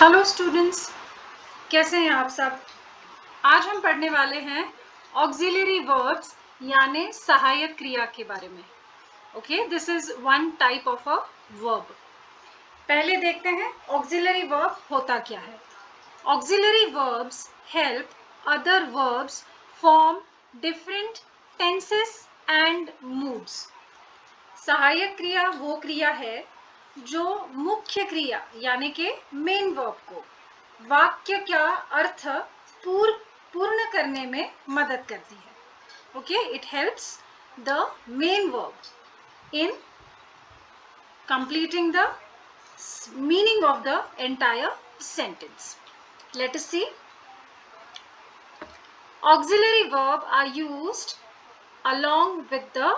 Hello students, कैसे हैं आप सब। आज हम पढ़ने वाले हैं ऑक्सिलरी वर्ब्स यानी सहायक क्रिया के बारे में। Okay, this is one type of a verb. पहले देखते हैं ऑक्सिलरी वर्ब होता क्या है। Auxiliary verbs help other verbs form different tenses and moods. सहायक क्रिया वो क्रिया है जो मुख्य क्रिया यानी कि मेन वर्ब को वाक्य का अर्थ पूर्ण करने में मदद करती है। Okay, it helps the main verb in completing the meaning of the entire sentence. Let us see. Auxiliary verb are used along with the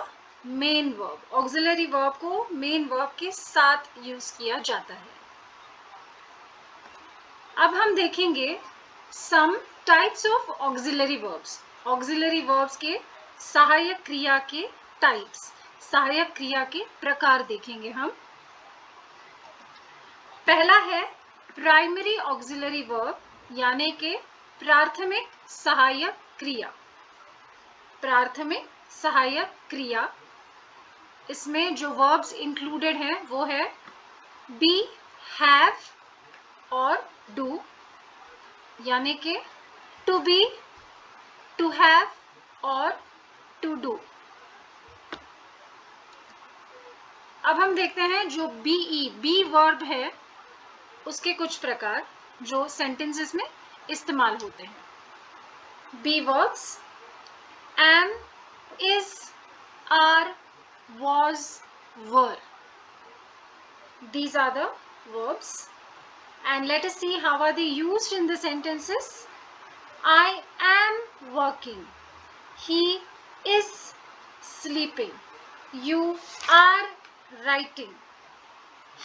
main verb. Auxiliary verb को main verb के साथ यूज किया जाता है। अब हम देखेंगे some types of auxiliary verbs. Auxiliary verbs के सहायक क्रिया के types, सहायक क्रिया के प्रकार देखेंगे हम। पहला है प्राइमरी ऑक्सिलरी वर्ब यानी कि प्राथमिक सहायक क्रिया। प्राथमिक सहायक क्रिया, इसमें जो वर्ब्स इंक्लूडेड हैं वो है बी, हैव और डू, यानी कि टू बी, टू हैव और टू डू। अब हम देखते हैं जो बी वर्ब है उसके कुछ प्रकार जो सेंटेंसेस में इस्तेमाल होते हैं। Be verbs am, is, are, was, were. These are the verbs, and let us see how are they used in the sentences. I am working. He is sleeping. You are writing.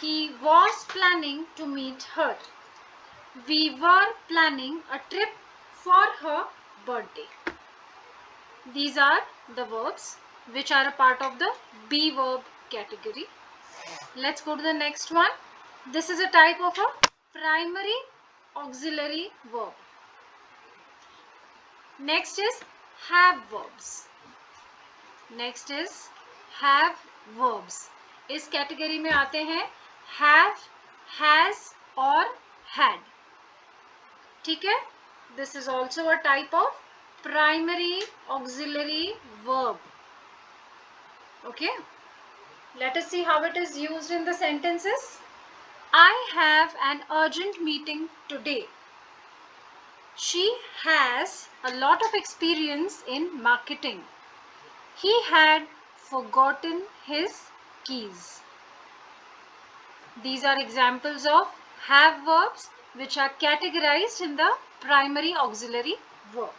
He was planning to meet her. We were planning a trip for her birthday. These are the verbs which are a part of the be verb category. Let's go to the next one. This is a type of a primary auxiliary verb. Next is have verbs. Next is have verbs. इस category में आते हैं have, has और had. ठीक है, this is also a type of primary auxiliary verb. Okay, let us see how it is used in the sentences. I have an urgent meeting today. She has a lot of experience in marketing. He had forgotten his keys. These are examples of have verbs which are categorized in the primary auxiliary verb.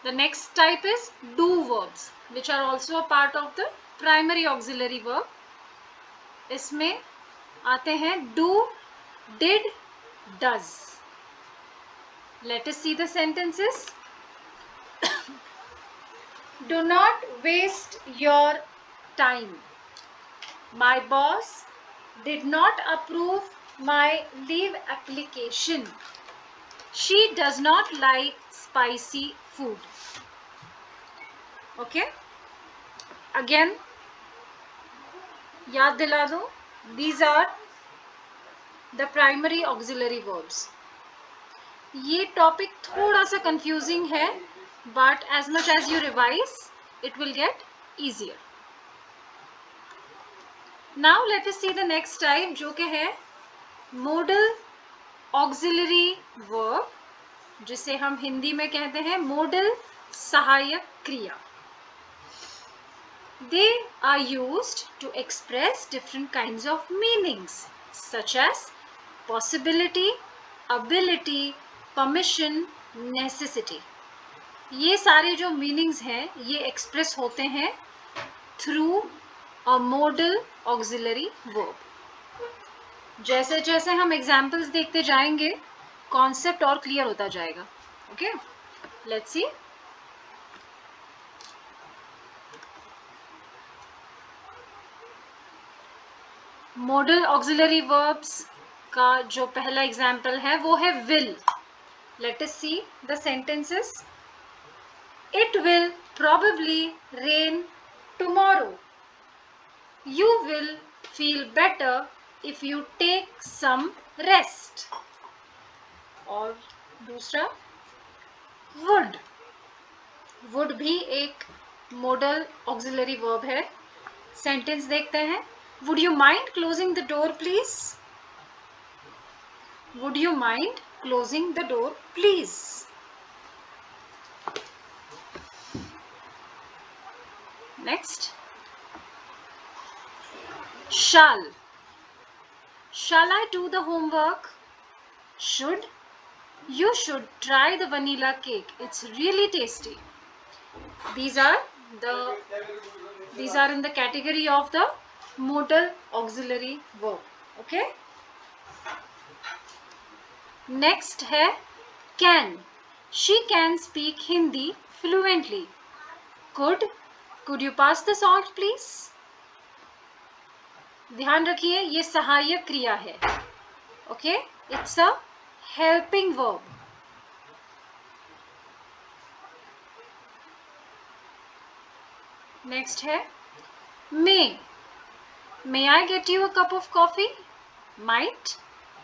The next type is do verbs which are also a part of the primary auxiliary verb. इसमें आते हैं do, did, does. Let us see the sentences. Do not waste your time. My boss did not approve my leave application. She does not like spicy food. Okay, again याद दिला दो, these are the primary auxiliary verbs. ये topic थोड़ा सा confusing है, but as much as you revise it will get easier. Now let us see the next type जो कि है modal auxiliary verb, जिसे हम हिंदी में कहते हैं modal सहायक क्रिया. They are used to express different kinds of meanings such as possibility, ability, permission, necessity. ये सारे जो मीनिंग्स हैं ये एक्सप्रेस होते हैं through a model auxiliary verb. जैसे जैसे हम एग्जाम्पल्स देखते जाएंगे कॉन्सेप्ट और क्लियर होता जाएगा. Okay, let's see. Model auxiliary verbs का जो पहला एग्जाम्पल है वो है will. Let us see the sentences. It will probably rain tomorrow. You will feel better if you take some rest. और दूसरा would. would भी एक मॉडल ऑक्सिलरी वर्ब है. सेंटेंस देखते हैं. Would you mind closing the door please? Would you mind closing the door please? Next. Shall. Shall I do the homework? Should. You should try the vanilla cake. It's really tasty. These are in the category of the modal auxiliary verb. Okay. Next है can. She can speak Hindi fluently. Could you pass the salt please? ध्यान रखिए ये सहायक क्रिया है. Okay, it's a helping verb. Next है may. May I get you a cup of coffee? Might.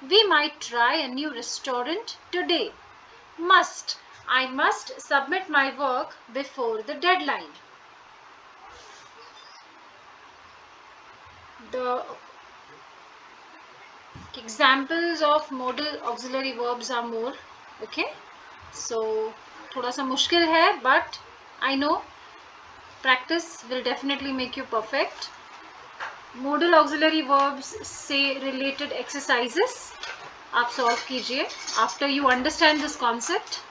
We might try a new restaurant today. Must. I must submit my work before the deadline. The examples of modal auxiliary verbs are more. Okay, so थोड़ा सा मुश्किल है, but I know practice will definitely make you perfect. Modal auxiliary verbs से related exercises आप solve कीजिए after you understand this concept.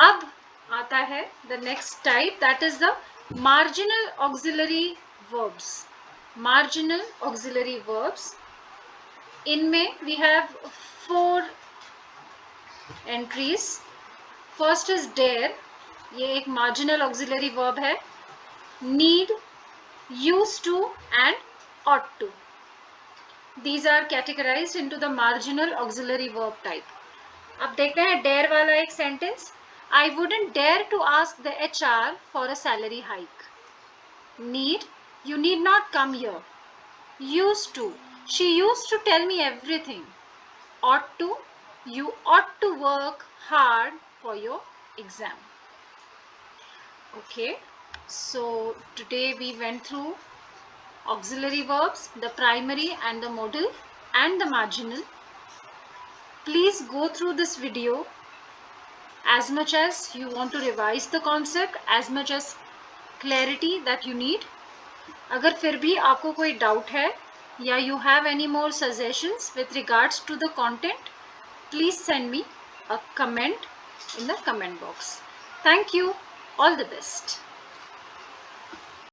अब आता है the next type, that is the marginal auxiliary verbs. Marginal auxiliary verbs, इनमें we have 4 entries. First is dare. ये एक marginal auxiliary verb है. Need, used to and ought to. These are categorized into the marginal auxiliary verb type. अब देखते हैं dare वाला एक sentence. I wouldn't dare to ask the HR for a salary hike. Need, you need not come here. Used to, she used to tell me everything. Ought to, you ought to work hard for your exam. Okay, so today we went through auxiliary verbs, the primary and the modal and the marginal. Please go through this video as much as you want to revise the concept, as much as clarity that you need. अगर फिर भी आपको कोई doubt है या you have any more suggestions with regards to the content, please send me a comment in the comment box. Thank you. All the best.